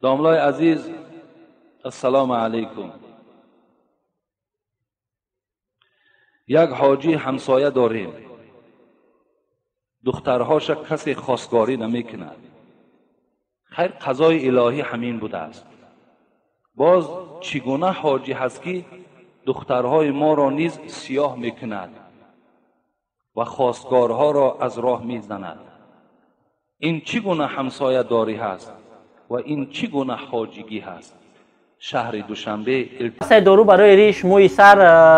داملای عزیز، السلام علیکم. یک حاجی همسایه داریم، دخترهاش کسی خواستگاری نمیکند. خیر، قضای الهی همین بوده است. باز چگونه حاجی هست که دخترهای ما را نیز سیاه میکند و خواستگارها را از راه میزند؟ این چگونه همسایه داری هست و این چگونه حاجگی هست؟ شهر دوشنبه دارو برای ریش، موی سر،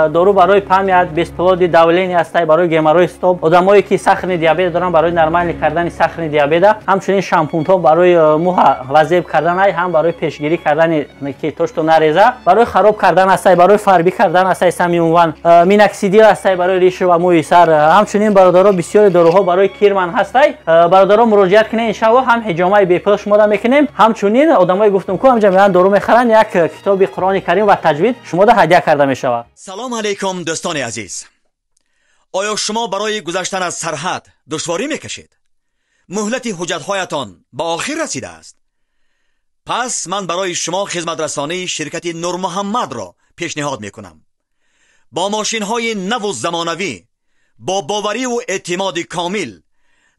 دارو برای پمیت، بیسپلود داولین است برای گمروی استوب. آدمایی که سخن دیابت دارن برای نرمال کردن سخن دیابت، همچنین شامپو ها برای مو وظیف کردن، هم برای پیشگیری کردن که توش تو نریزه، برای خراب کردن است، برای فربی کردن است، سمیون میناکسیدیل است برای ریش و موی سر. همچنین برادرها بسیار داروها برای کیرمن هست. برادرها مراجعت کنین ان شاء الله هم حجامه بیپل شما را میکنیم. همچنین آدمای گفتم کو همجا میان دارو میخرن، یک کتاب قرآن کریم و تجوید شما را هدیه کرده می شود. سلام علیکم دوستان عزیز. آیا شما برای گذشتن از سرحد دشواری میکشید؟ مهلت حجت‌هایتان به آخر رسیده است. پس من برای شما خدمت رسانی شرکت نور محمد را پیشنهاد میکنم. با ماشین‌های نو و زمانوی، با باوری و اعتماد کامل،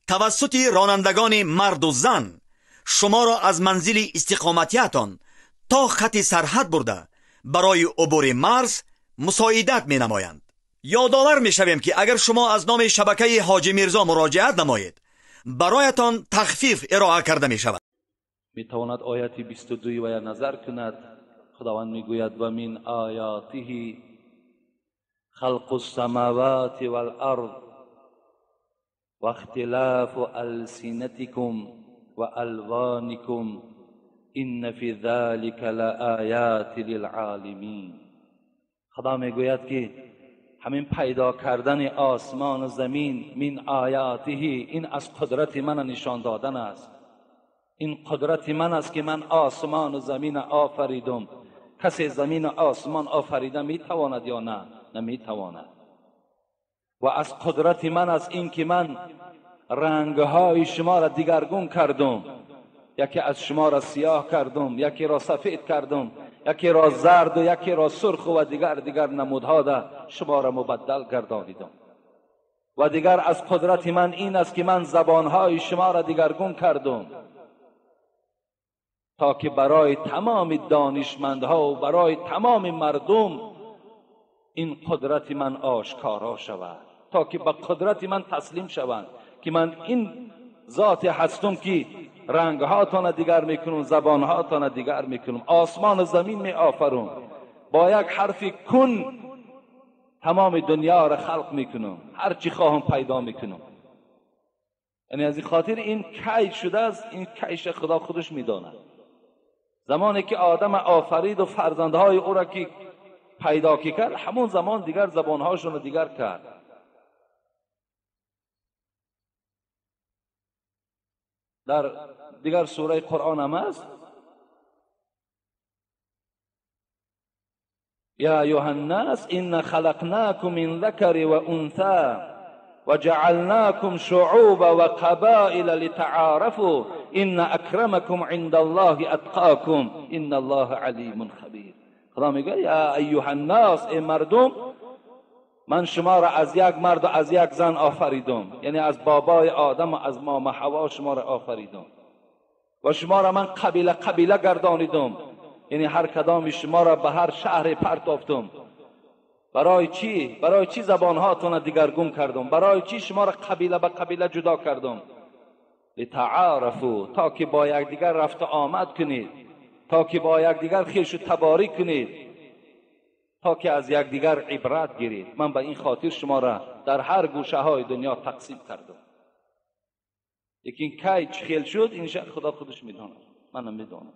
توسط رانندگان مرد و زن شما را از منزل استقامتیتان تا خط سرحد برده برای عبور مرز مساعدت می نمایند. یادآور می شویم که اگر شما از نام شبکه حاجی میرزا مراجعت نمایید، برایتان تخفیف ارائه کرده می شود. می تواند آیت 22 و نظر کند. خداوند می گوید و من آیاته خلق السماوات والارض و اختلاف السنتکم و الوانکم ان فی ذلک لآیات للعالمین. خدا میگوید که همین پیدا کردن آسمان و زمین، من آیاته، این از قدرت من نشان دادن است. این قدرت من است که من آسمان و زمین آفریدم. کسی زمین و آسمان آفریده میتواند یا نه؟ نمیتواند. و از قدرت من است این که من رنگهای شما را دیگرگون کردم. یکی از شما را سیاه کردم، یکی را سفید کردم، یکی را زرد و یکی را سرخ و دیگر نمودها را شما را مبدل گردانیدم. و دیگر از قدرت من این است که من زبانهای شما را دیگرگون کردم تا که برای تمام دانشمندها و برای تمام مردم این قدرت من آشکارا شود، تا که به قدرت من تسلیم شوند که من این ذات هستم که رنگهاتان دیگر میکنم، زبانهاتان دیگر میکنم، آسمان و زمین می آفرم، با یک حرف کن تمام دنیا را خلق میکنم، هر چی خواهم پیدا میکنم. یعنی از این خاطر این کی شده است، این کیش خدا خودش میداند. زمانی که آدم آفرید و فرزندهای او را که پیدا کرد، همون زمان دیگر زبانهاشون را دیگر کرد. در دیگر سوره قرآن هم است: یا ایها الناس ان خلقناکم من ذکر و انثی و جعلناکم شعوبا و قبائل لتعارفوا ان اکرمکم عند الله اتقاکم ان الله علیم خبیر. خدا میگه یا ایها الناس، ای مردم، من شما را از یک مرد و از یک زن آفریدم، یعنی از بابای آدم و از مام حوا شما را آفریدم و شما را من قبیله قبیله گردانیدم، یعنی هر کدام شما را به هر شهر پرتافتم. برای چی؟ برای چی زبانهاتون دیگرگون کردم؟ برای چی شما را قبیله به قبیله جدا کردم؟ لتعارفوا، تا که با یکدیگر رفت و آمد کنید، تا که با یکدیگر خویش و تباری کنید، تا که از یکدیگر عبرت گیرید. من به این خاطر شما را در هر گوشه های دنیا تقسیم کردم. لیکن کی چه خیل شد این خدا خودش میداند، من نمیدانم.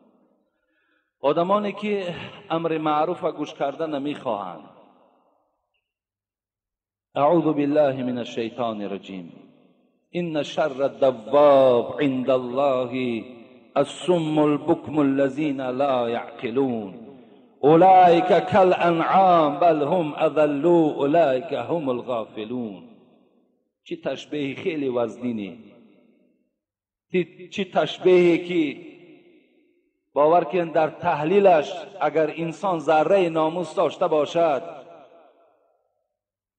آدمانی که امر معروف و گوش کردن نمیخواهند. اعوذ بالله من الشیطان الرجیم. ان شر الدواب عند الله الصم البكم الذين لا يعقلون اولئک کالانعام بل هم اضل اولئک هم الغافلون. چه تشبیه خیلی وزنینه، چه تشبیهی که باور کن در تحلیلش اگر انسان ذره ناموس داشته باشد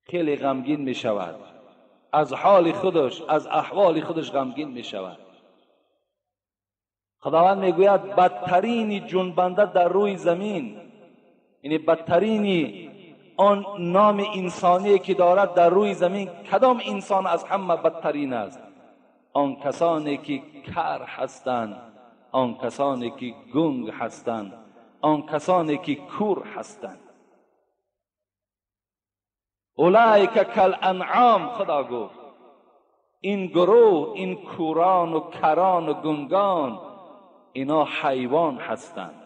خیلی غمگین می شود، از حال خودش، از احوال خودش غمگین می شود. خداوند می گوید بدترین جنبنده در روی زمین، یعنی بدترین آن نام انسانی که دارد در روی زمین، کدام انسان از همه بدترین است؟ آن کسانی که کر هستند، آن کسانی که گنگ هستند، آن کسانی که کور هستند. اولئک کالانعام، خدا گفت این گروه، این کوران و کران و گنگان، اینا حیوان هستند.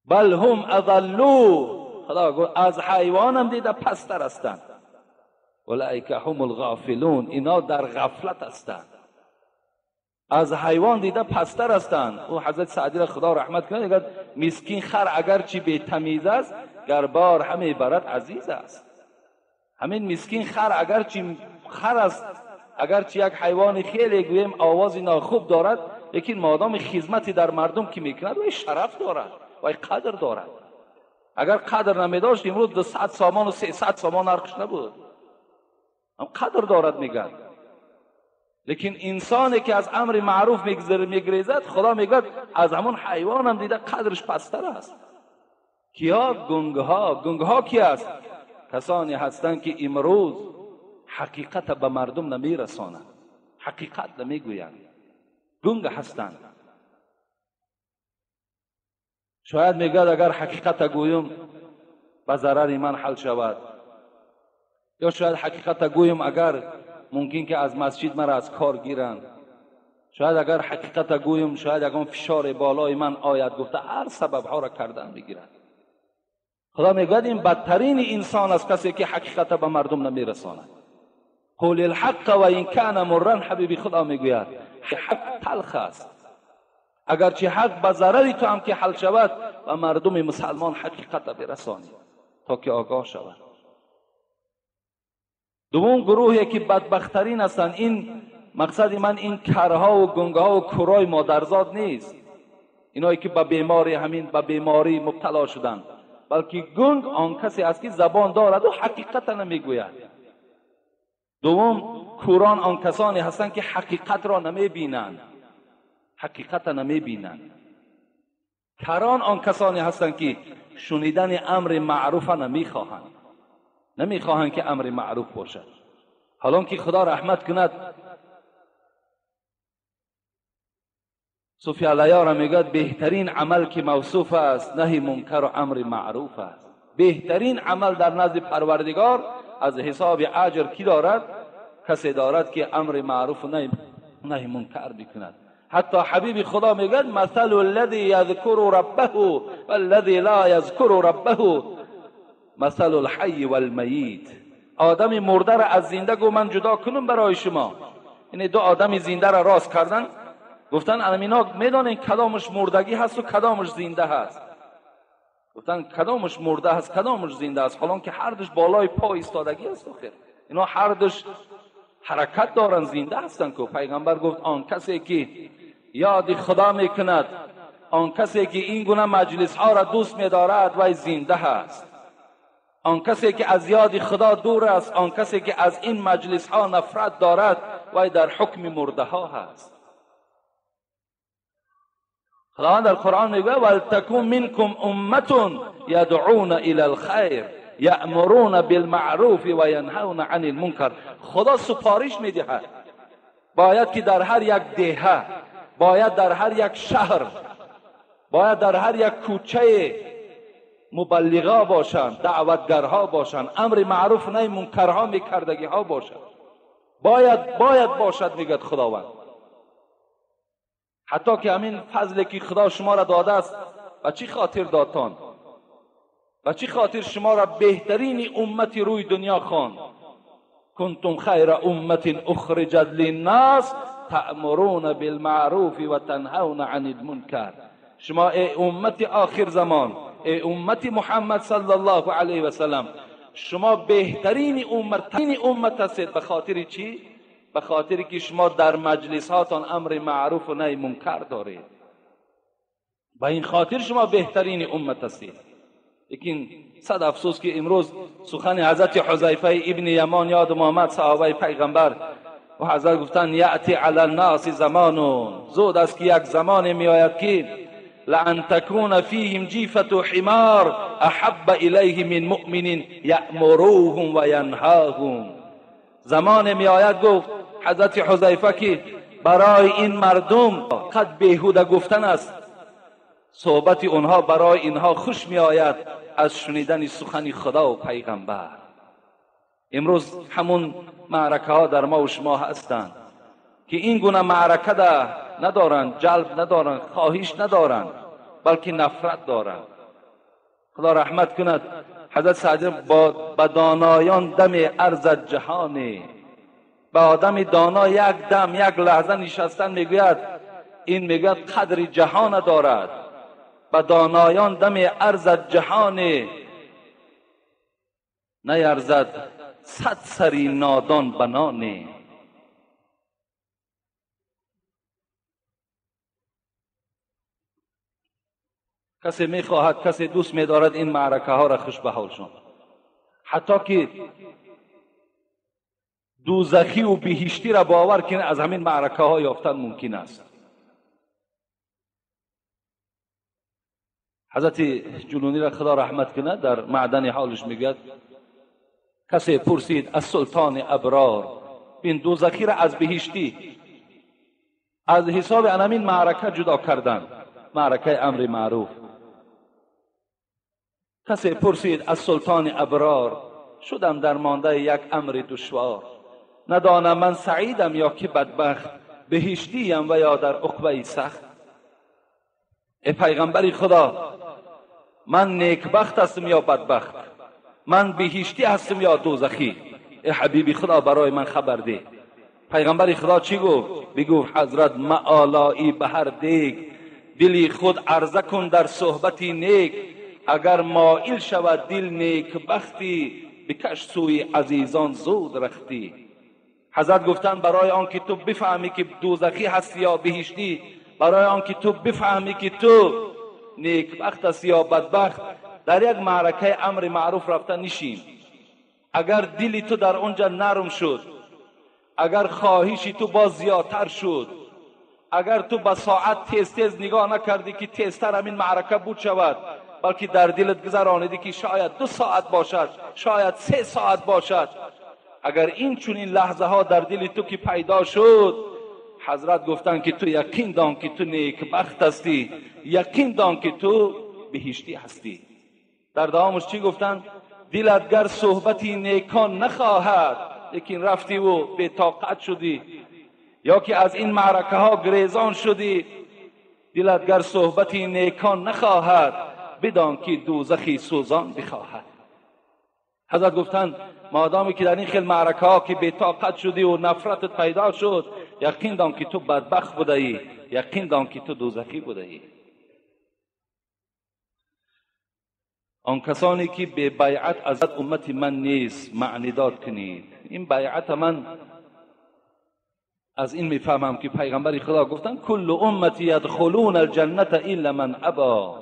بل هم اضلوا، خدا گفت از حیوان هم دیده پستر هستند. اولئک هم الغافلون، اینا در غفلت هستند، از حیوان دیده پستر هستند. او حضرت سعدی را خدا رحمت کنه میگه مسکین خر اگرچه بی تمیز است گربار همه برات عزیز است. همین مسکین خر اگرچه خر است، اگرچه یک حیوان خیلی گویم آوازی ناخوب دارد، لیکن مادام خدمتی در مردم که میکند و شرف دارد و قدر دارد. اگر قدر نمیداشت امروز 200 سامان و 300 سامان نرخش نبود. هم قدر دارد میگن. لیکن انسانی که از امر معروف میگریزد، خدا میگه از همون حیوان هم دیده قدرش پستر است. کیا؟ گنگها کی است؟ کسانی هستند که امروز حقیقت به مردم نمیرسانند، حقیقت نمیگویند، گنگ هستند. شاید میگه اگر حقیقت گویم به ضرر من حل شود، یا شاید حقیقت گویم اگر ممکن که از مسجد مرا از کار گیرند، شاید اگر حقیقت گویم شاید اگر فشار بالای من آید، گفته هر سبب ها را کردن میگیرند. خدا میگه این بدترین انسان است کسی که حقیقت به مردم نمیرساند. قول الحق و این کان مرن، حبیبی خدا میگوید حق تلخ است، اگرچه حق به ضرری تو هم که حل شود و مردم مسلمان حقیقت برسانی تا که آگاه شود. دوم گروهی که بدبخترین هستند، این مقصد من این کرها و گنگها و کرای مادرزاد نیست، اینایی که به بیماری همین به بیماری مبتلا شدند، بلکه گنگ آن کسی است که زبان دارد و حقیقت نمیگوید. دوم کوران آن کسانی هستند که حقیقت را نمیبینند، حقیقت نمیبینند. کران آن کسانی هستند که شنیدن امر معروف نمیخواهند که امر معروف باشد. حالان که خدا رحمت کند صوفی علیه را میگه بهترین عمل که موصوف است نهی منکر و امر معروف است. بهترین عمل در نزد پروردگار از حساب اجر کی دارد؟ کسی دارد که امر معروف و نهی منکر بکند. حتی حبیب خدا میگه مثل الذی یذکر ربه والذی لا یذکر ربه مثل الحی والمیت. آدم مرده را از زنده گو من جدا کنم برای شما. این دو آدم زنده را راست کردن، گفتن امینا میدونین کدامش مردگی هست و کدامش زنده هست. گفتن کدامش مرده هست کدامش زنده است، حالان که هر دوش بالای پا ایستادگی است. آخر اینا هر دوش حرکت دارن، زنده هستن. که پیغمبر گفت آن کسی که یاد خدا میکند، آن کسی که این گونه مجلس ها را دوست می‌دارد وای زنده است. آن کسی که از یاد خدا دور است، آن کسی که از این مجلس ها نفرت دارد وای در حکم مرده ها هست. خداوند در قرآن میگه ولتکن منکم امة یدعون الی الخیر یأمرون بالمعروف و ینهون عن المنکر. خدا سفارش میدهد باید که در هر یک دهه، باید در هر یک شهر، باید در هر یک کوچه مبلغا باشند، دعوتگرها باشند، امر معروف و نهی منکرها میکردگی ها باشند. باید باشد میگه خداوند. حتی که همین فضلی که خدا شما را داده است و چی خاطر دادتان، و چی خاطر شما را بهترین امتی روی دنیا خواند. کنتم خیر امت اخرجت للناس تأمرون بالمعروف و تنهون عن المنکر. شما ای امت آخر زمان، ای امت محمد صلی الله علیه و سلم، شما بهترین امت هستید. به خاطر چی؟ به خاطر که شما در مجلس هاتان امر معروف و نهی منکر دارید. با این خاطر شما بهترین امت هستید. لیکن صد افسوس که امروز سخن حضرت حذیفه ابن یمان یادم آمد، صحابه پیغمبر، و حضرت گفتن یأتی علی الناس زمان، زود است که یک زمان می آید که لأن تكون فيهم جيفة حمار احب الیه من مؤمن یأمروهم و ینهاهم. زمان می آید، گفت حضرت حذیفه، که برای این مردم قد بیهوده گفتن است، صحبت اونها برای اینها خوش می آید از شنیدن سخن خدا و پیغمبر. امروز همون معرکه ها در ما و شما هستند که این گونه معرکه دا ندارن، جلب ندارن، خواهش ندارن، بلکه نفرت دارن. خدا رحمت کند، حضرت سعد با دانایان دم ارض جهانی، با آدم دانا یک دم یک لحظه نشستن میگوید، این میگوید قدر جهان دارد. با دانایان دم ارض جهانی، نیرزد صد سری نادان بنانی. کسی میخواهد، کسی دوست میدارد این معرکه ها را خوش به حال شد، حتی که دوزخی و بهشتی را باور کنه از همین معرکه ها یافتن ممکن است. حضرت جلونی را خدا رحمت کنه در معدن حالش میگوید، کسی پرسید از سلطان ابرار، این دوزخی را از بهشتی از حساب همین معرکه جدا کردن، معرکه امر معروف. کسی پرسید از سلطان ابرار، شدم در مانده یک امر دشوار، ندانم من سعیدم یا که بدبخت، بهشتیم و یا در عقبه سخت. ای پیغمبر خدا، من نیکبخت هستم یا بدبخت؟ من بهشتی هستم یا دوزخی؟ ای حبیبی خدا برای من خبر ده. پیغمبر خدا چی گفت؟ بگفت حضرت معالایی به هر دیگ، دلی خود عرضه کن در صحبتی نیک. اگر مائل شود دل نیکبختی، بکش سوی عزیزان زود رختی. حضرت گفتن برای آن که تو بفهمی که دوزخی هستی یا بهشتی، برای آن که تو بفهمی که تو نیکبخت هستی یا بدبخت، در یک معرکه امر معروف رفتن نشین. اگر دلی تو در اونجا نرم شد، اگر خواهشی تو باز زیادتر شد، اگر تو با ساعت تیز تیز نگاه نکردی که تیزتر همین معرکه بود شود، بلکه در دلت گذرانیدی که شاید 2 ساعت باشد، شاید 3 ساعت باشد، اگر این چنین لحظه ها در دل تو که پیدا شد، حضرت گفتن که تو یقین دان که تو نیکبخت هستی، یقین دان که تو بهشتی هستی. در دوامش چی گفتن؟ دلت گر صحبتی نیکان نخواهد، لیکن رفتی و بی طاقت شدی، یا که از این معرکه ها گریزان شدی، دلت گر صحبتی نیکان نخواهد، بدان که دوزخی سوزان بخواهد. حضرت گفتن مادامی که در این خیل معرکه ها که بی طاقت شدی و نفرتت پیدا شد، یقین دان که تو بدبخت بوده ای، یقین دان که تو دوزخی بوده ای. آن کسانی که به بیعت از امت من نیست معنی داد کنید. این بیعت من از این میفهمم که پیغمبر خدا گفتن کل امتی یدخلون الجنه الا من ابا.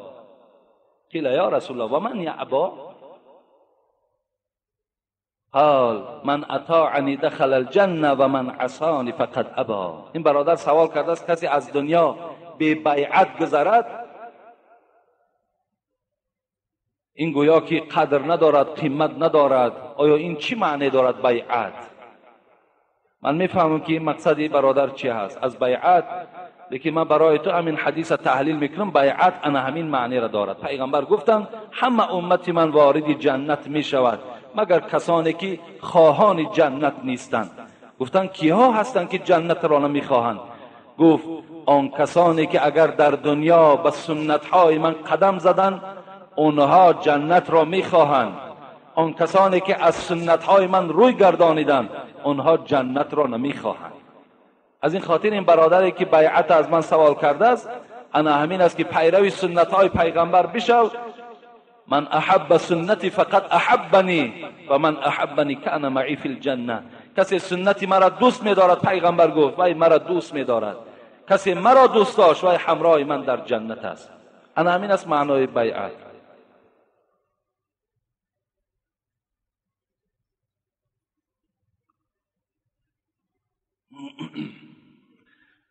قیل یا رسول الله و من یعبا؟ قال من اطاعنی دخل الجنه و من عصانی فقد ابا. این برادر سوال کرده است کسی از دنیا به بیعت گذرد، این گویا که قدر ندارد، قیمت ندارد. آیا این چی معنی دارد بیعت؟ من میفهمم که این مقصد برادر چی هست از بیعت، لیکن من برای تو همین حدیث تحلیل میکنم. بیعت انا همین معنی را دارد. پیغمبر گفتن همه امت من وارد جنت میشود مگر کسانی که خواهان جنت نیستند. گفتن کیها هستند که جنت را نمیخواهند؟ گفت آن کسانی که اگر در دنیا به سنت های من قدم زدند اونها جنت را میخواهند. آن کسانی که از سنت های من روی گردانیدند اونها جنت را نمیخواهند. از این خاطر این برادری که بیعت از من سوال کرده است، انا همین است که پیروی سنت های پیغمبر بشو. من احب سنتی فقط احبنی و من احبنی کان معی فی الجنه. کسی سنتی مرا دوست می‌دارد، پیغمبر گفت وای مرا دوست می‌دارد. کسی مرا دوست داشت وای همراه من در جنت است. انا همین است معنای بیعت.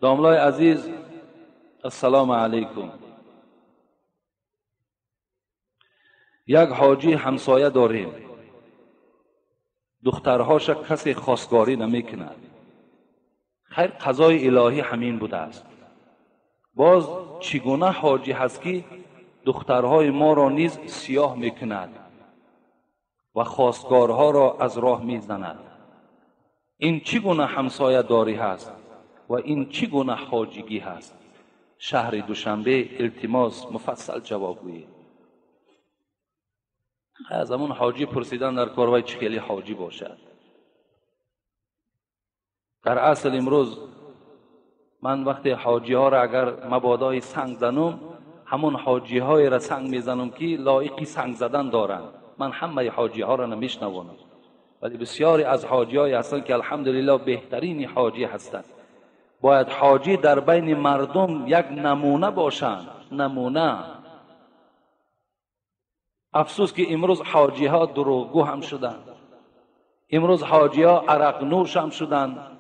داملای عزیز، السلام علیکم. یک حاجی همسایه داریم، دخترهاش کسی خواستگاری نمیکند. خیر قضای الهی همین بوده است. باز چگونه حاجی هست که دخترهای ما را نیز سیاه میکند و خواستگارها را از راه میزند؟ این چگونه همسایه داری هست و این چگونه حاجیگی هست؟ شهر دوشنبه التماس مفصل جواب گویید. از همون حاجی پرسیدن در کاروای چه خیلی حاجی باشد. در اصل امروز من وقتی حاجی ها را اگر مبادای سنگ زنم، همون حاجی های را سنگ میزنم که لایقی سنگ زدن دارند. من همه حاجی ها را نمیشنوانم، ولی بسیاری از حاجی های هستند که الحمدلله بهترین حاجی هستند. باید حاجی در بین مردم یک نمونه باشند. نمونه. افسوس که امروز حاجی ها دروغگو هم شدند. امروز حاجی ها عرق نوش هم شدند.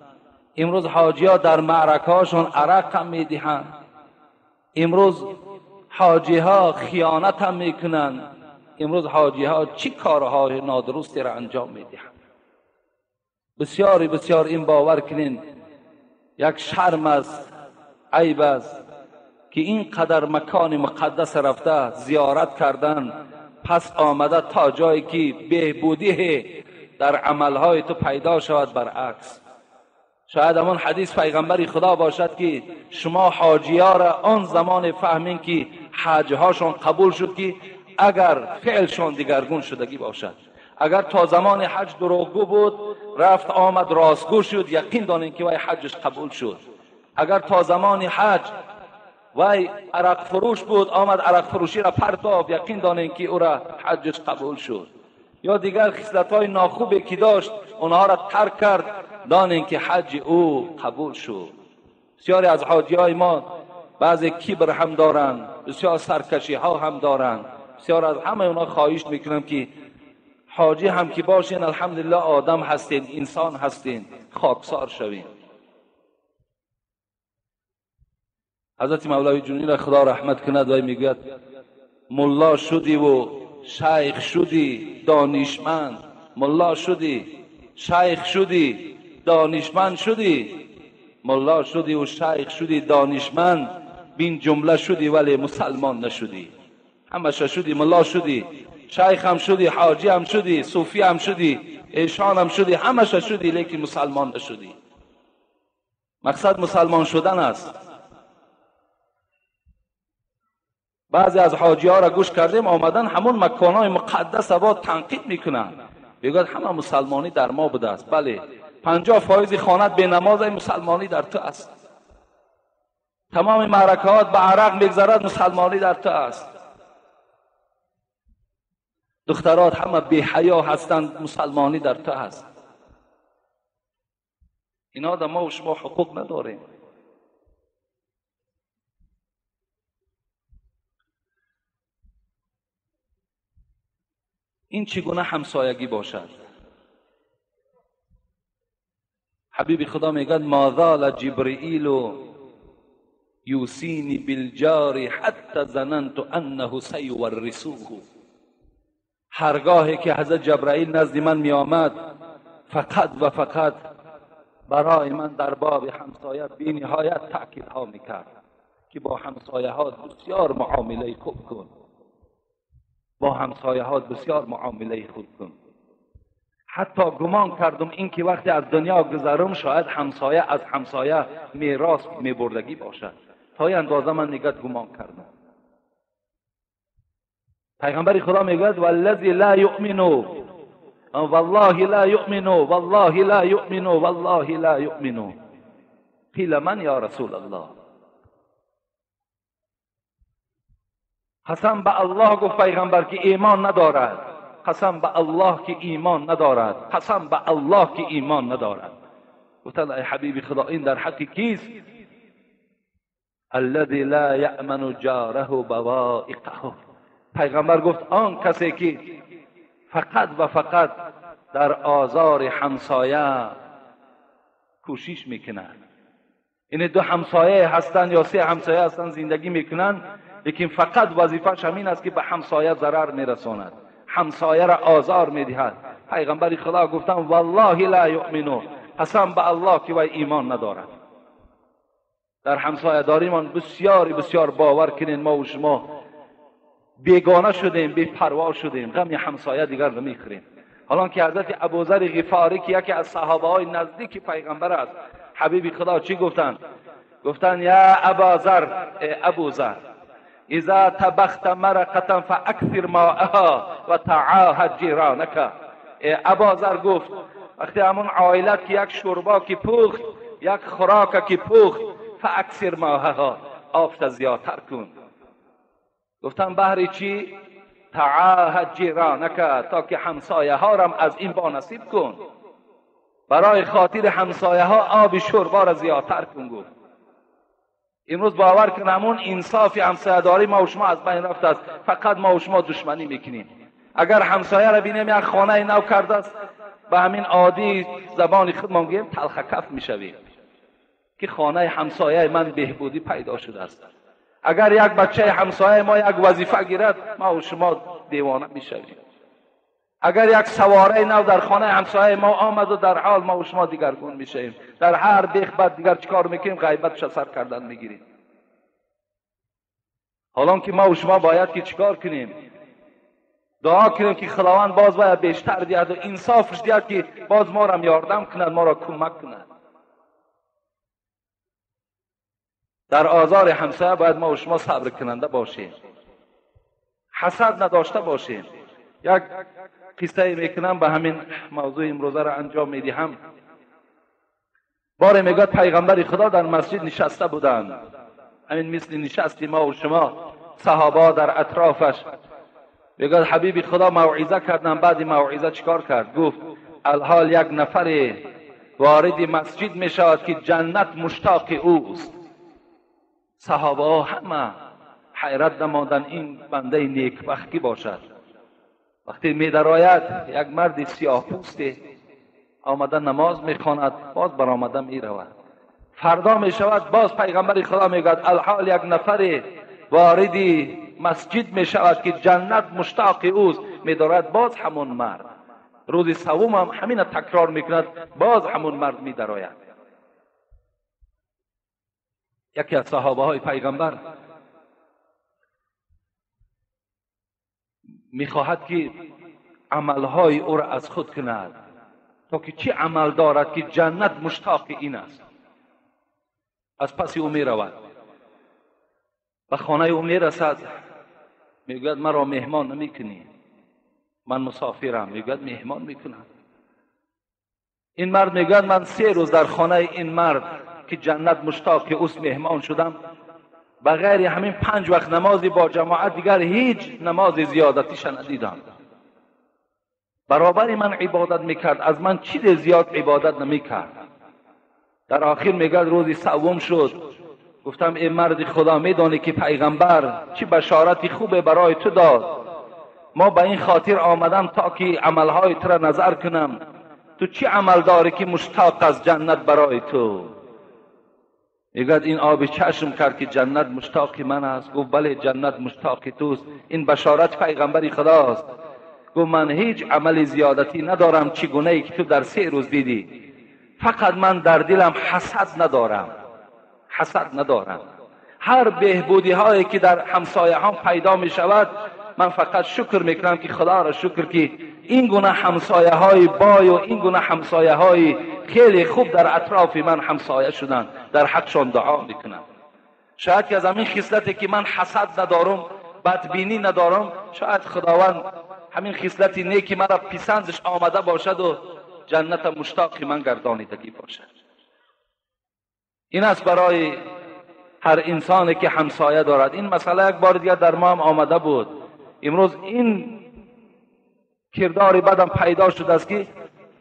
امروز حاجی ها در معرکه هاشون عرق هم میدهند. امروز حاجی ها خیانت هم میکنند. امروز حاجی ها چی کارهای نادرستی را انجام میدهند. بسیار این باور کنین یک شرم است، عیب است که اینقدر مکان مقدس رفته زیارت کردن، پس آمده تا جایی که بهبودی در عملهای تو پیدا شود برعکس. شاید همون حدیث پیغمبری خدا باشد که شما حاجی ها را آن زمان فهمین که حج هاشون قبول شد که اگر فعلشون دیگرگون شدگی باشد. اگر تا زمان حج دروغگو بود، رفت آمد راستگو شد، یقین دانین که وای حجش قبول شد. اگر تا زمان حج وای عرق فروش بود، آمد عرق فروشی را پرتاب، یقین دانین که او را حجش قبول شد. یا دیگر خصلت‌های ناخوبی که داشت اونها را ترک کرد، دانین که حج او قبول شد. بسیاری از حاجی‌های ما بعضی کبر هم دارند، بسیار سرکشی ها هم دارند. بسیار از همه اونها خواهش میکنم که حاجی هم که باشین الحمدلله آدم هستین، انسان هستین، خاکسار شوین. حضرت مولوی جنونی را خدا رحمت کند و میگوید ملا شدی و شیخ شدی دانشمند. ملا شدی، شیخ شدی، دانشمند شدی. ملا شدی و شیخ شدی، دانشمند بین جمله شدی ولی مسلمان نشدی. همش شدی، ملا شدی، شیخ هم شدی، حاجی هم شدی، صوفی هم شدی، ایشان هم شدی، همش شدی لیکن مسلمان نشدی. مقصد مسلمان شدن است. بعضی از حاجی ها را گوش کردیم آمدن همون مکانهای مقدس را تنقید میکنن، میگوید همه مسلمانی در ما بوده است. بله 50% خانت به نماز مسلمانی در تو است. تمام معرکات به عرق میگذرد، مسلمانی در تو است. دخترات همه بی حیا هستند، مسلمانی در تو است. اینا در ما و شما حقوق نداریم. این چگونه همسایگی باشد؟ حبیب خدا میگه ما زال جبرئیل یوسینی بالجار حتی ظننت انه سیورثوه. هرگاهی که حضرت جبرئیل نزد من می آمد فقط و فقط برای من در باب همسایه بی نهایت تأکید ها میکرد که با همسایه ها بسیار معامله خوب کن، با همسایه ها بسیار معامله خوب کن. حتی گمان کردم این که وقتی از دنیا گذرم شاید همسایه از همسایه میراث میبردگی باشد. تا این اندازه من نگاه گمان کردم. پیغمبر خدا میگوید والذی لا یؤمن والله لا یؤمن والله لا یؤمن والله لا یؤمن. قیل من یا رسول الله؟ قسم به الله گفت پیغمبر که ایمان ندارد. قسم به الله که ایمان ندارد. قسم به الله که ایمان ندارد. گفتند ای حبیب خدا این در حق کیست؟ الذي لا یأمن جاره بوائقه. پیغمبر گفت آن کسی که فقط و فقط در آزار همسایه کوشش میکنند. این دو همسایه هستند یا سه همسایه هستند زندگی میکنند، لیکن فقط وظیفه‌ش همین است که به همسایه ضرر میرساند، همسایه را آزار میدهد. پیغمبر خدا گفتن والله لا یؤمنو، قسم به الله که وی ایمان ندارد. در همسایه داریمان بسیار باور کنین ما و شما بیگانه شدیم، بی پروا شدیم، غم همسایه دیگر نمیخوریم. حالا که حضرت ابوذر غفاری که یکی از صحابه های نزدیک پیغمبر است، حبیب خدا چی گفتن؟ گفتن یا ابوذر اذا طبخت مرقه فاکثر ماءها و تعاهد جیرانک. ابوذر گفت وقتی همون عائلت که یک شوربا که پخت، یک خوراک که پخت، فاکثر ماءها، آب زیادتر کن. گفتن بهر چی؟ تعاهد جیرانک، تا که همسایه ها را از این با نصیب کن، برای خاطر همسایه ها آب شوربا را زیادتر کن. گفت امروز باور کن همون انصاف همسایه داری ما و شما از بین رفته است، فقط ما و شما دشمنی میکنیم. اگر همسایه را بینیم یک خانه نو کرده است، به همین عادی زبان خودمان میگیم تلخ کف میشویم که خانه همسایه من بهبودی پیدا شده است. اگر یک بچه همسایه ما یک وظیفه گیرد، ما و شما دیوانه میشویم. اگر یک سواره نو در خانه همسایه ما آمد و در حال، ما و شما دیگرگون میشیم. در هر بیخ بعد دیگر چیکار میکنیم؟ غیبتش سر کردن میگیریم. حالا که ما و شما باید که چیکار کنیم؟ دعا کنیم که خداوند باز باید بیشتر دهد و انصافش دهد که باز ما را یاردم کند، ما را کمک کند. در آزار همسایه باید ما و شما صبر کننده باشیم، حسد نداشته باشیم. یک قصه میکنم به همین موضوع امروزه را انجام میدهم. بار میگد پیغمبر خدا در مسجد نشسته بودند، همین مثل نشستی ما و شما، صحابه در اطرافش. میگد حبیب خدا موعظه کردن، بعد موعظه چیکار کرد؟ گفت الحال یک نفر وارد مسجد میشود که جنت مشتاق اوست. صحابه ها همه حیرت نمودند این بنده نیکبخت کی باشد. وقتی می درآید یک مرد سیاه پوسته آمده نماز میخواند، باز برآمده میرود. فردا میشود باز پیغمبر خدا میگوید الحال یک نفر وارد مسجد میشود که جنت مشتاق اوست، میدارد باز همون مرد. روز سوم هم همین تکرار میکند، باز همون مرد میدراید. یکی از صحابه های پیغمبر میخواهد که عملهای او را از خود کند، تا که چی عمل دارد که جنت مشتاق این است. از پس او میرود، به خانه او میرسد، میگوید مرا مهمان نمیکنی، من مسافرم. میگوید مهمان میکنم. این مرد میگوید من 3 روز در خانه این مرد که جنت مشتاق اوست مهمان شدم، بغیر همین 5 وقت نمازی با جماعت دیگر هیچ نماز زیادتیش ندیدم. برابر من عبادت میکرد، از من چیز زیاد عبادت نمیکرد. در آخر میگد روز سوم شد، گفتم ای مرد خدا، میدانی که پیغمبر چه بشارتی خوبه برای تو داد. ما به این خاطر آمدم تا که عملهای تو را نظر کنم. تو چی عمل داری که مشتاق از جنت برای تو؟ میگد این آب چشم کرد که جنت مشتاق من است. گفت بله جنت مشتاق توست، این بشارت پیغمبر خداست. گفت من هیچ عمل زیادتی ندارم چگونه ای که تو در 3 روز دیدی، فقط من در دلم حسد ندارم. هر بهبودی هایی که در همسایه هم پیدا می شود، من فقط شکر میکنم که خدا را شکر که این گونه همسایه های بای و این گونه همسایه های خیلی خوب در اطراف من همسایه شدن. در حقشان دعا میکنم. شاید که از همین خصلتی که من حسد ندارم، بدبینی ندارم، شاید خداوند همین خصلت نیکی مرا پسندش آمده باشد و جنت مشتاق من گردانیدگی باشد. این است برای هر انسانی که همسایه دارد. این مسئله یک بار دیگر در ما هم آمده بود. امروز این کردار بدم پیدا شده است که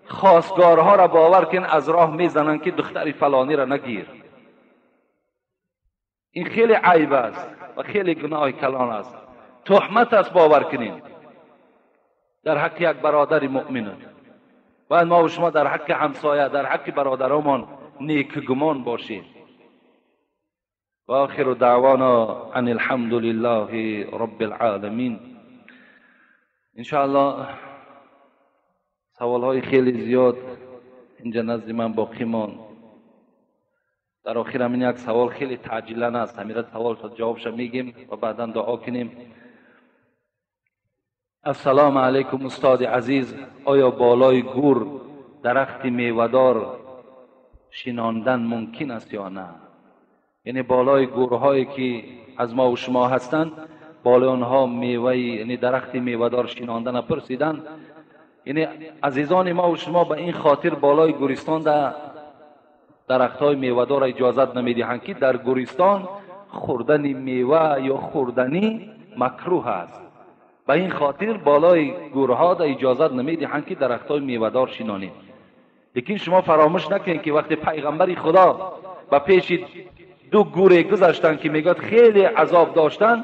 خواستگارها را باور کن از راه میزنند که دختری فلانی را نگیر. این خیلی عیب است و خیلی گناه کلان است. تهمت است باور کنیم در حق یک برادر مؤمن. باید ما و شما در حق همسایه، در حق برادرمان نیک گمان باشیم. و آخر دعوانا ان الحمد لله رب العالمین. انشاءالله سوال های خیلی زیاد اینجا نزد من باقی ماند. در آخر همین یک سوال خیلی تعجیلانه است، همین سوال تا جوابش میگیم و بعدا دعا کنیم. السلام علیکم استاد عزیز، آیا بالای گور درخت میوه‌دار شیناندن ممکن است یا نه؟ یعنی بالای گورهایی که از ما و شما هستند، بالای آنها میوه، یعنی درخت میوه‌دار شیناندن پرسیدن. یعنی عزیزان ما و شما به این خاطر بالای گورستان درخت‌های میوه‌دار اجازت نمیدهند که در گورستان خوردن میوه یا خوردنی مکروه است. به این خاطر بالای گورها دا اجازت نمیدهند که درخت‌های میوه‌دار شینانید. لیکن شما فراموش نکنید که وقتی پیغمبر خدا به پیش دو گوره گذاشتن که میگد خیلی عذاب داشتن،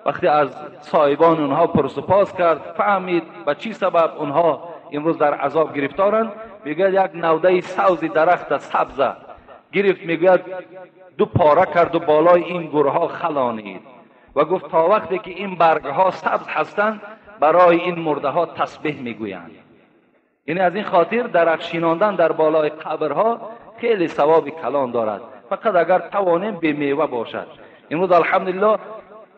وقتی از صاحبان اونها پرسپاس کرد، فهمید به چی سبب اونها امروز در عذاب گرفتارند، میگه یک نوده سوز درخت سبز گرفت، میگه دو پاره کرد و بالای این گورها خلانید و گفت تا وقتی که این برگها سبز هستند برای این مرده ها تسبیح میگویند. یعنی از این خاطر درخت شیناندن در بالای قبرها خیلی ثواب کلان دارد، فقط اگر توانیم به میوه باشد. امروز الحمدلله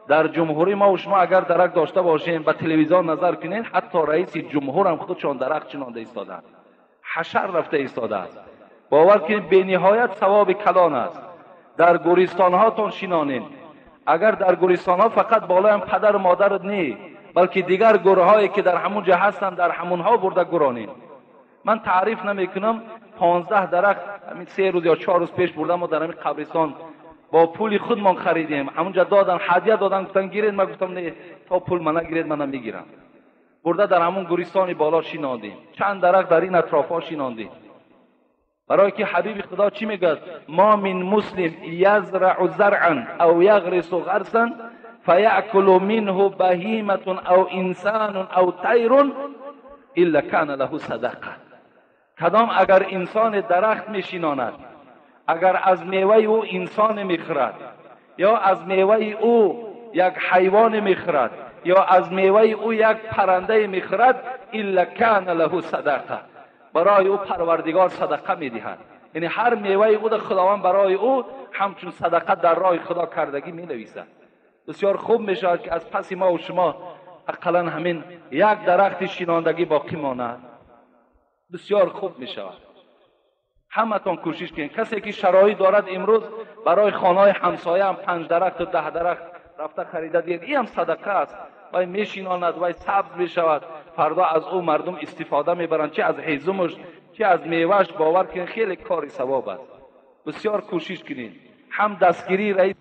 در جمهوری ما و شما اگر درخت داشته باشیم، به تلویزیون نظر کنین، حتی رئیس جمهور هم خودشان درخت چینانده ایستاده، حشر رفته ایستاده است. باور کنید به نهایت ثواب کلان است. در گورستان هاتون شینانین. اگر در گورستان ها فقط بالای هم پدر و مادر نه، بلکه دیگر گورهایی که در همون جا هستند در همونها برده گورانین. من تعریف نمیکنم، 15 درخت همین 3 روز یا 4 روز پیش بردم ما در همین قبرستان با پول خودمان خریدیم. همونجا دادن، هدیه دادن، گفتن گیرید. من گفتم نه، تا پول من نگیرید من نمیگیرم. برده در همون گورستان بالا شیناندیم. چند درخت در این اطرافا شیناندیم. برای که حبیب خدا چی میگه؟ ما من مسلم یزرع زرعا او یغرس غرسا فیأکل منه بهیمه او انسان او طیر الا کان له صدقه. کدام اگر انسان درخت میشیناند، اگر از میوه او انسان میخورد، یا از میوه او یک حیوان میخورد، یا از میوه او یک پرنده میخورد، الا کان له صدقه، برای او پروردگار صدقه میدهد. یعنی هر میوه او خداوند برای او همچون صدقه در راه خدا کردگی مینویسد. بسیار خوب میشود که از پس ما و شما اقلا همین یک درخت شیناندگی باقی ماند. بسیار خوب میشود. همتون کوشش کنید. کسی که شرایط دارد امروز برای خانه‌های همسایه هم 5 درخت و 10 درخت رفته خریده دید، این هم صدقه است. وای میشیناند، وای سبز میشود، فردا از او مردم استفاده میبرند، چه از هیزمش چه از میوهش. باور کنید خیلی کاری ثواب است. بسیار کوشش کنید. هم دستگیری رئیس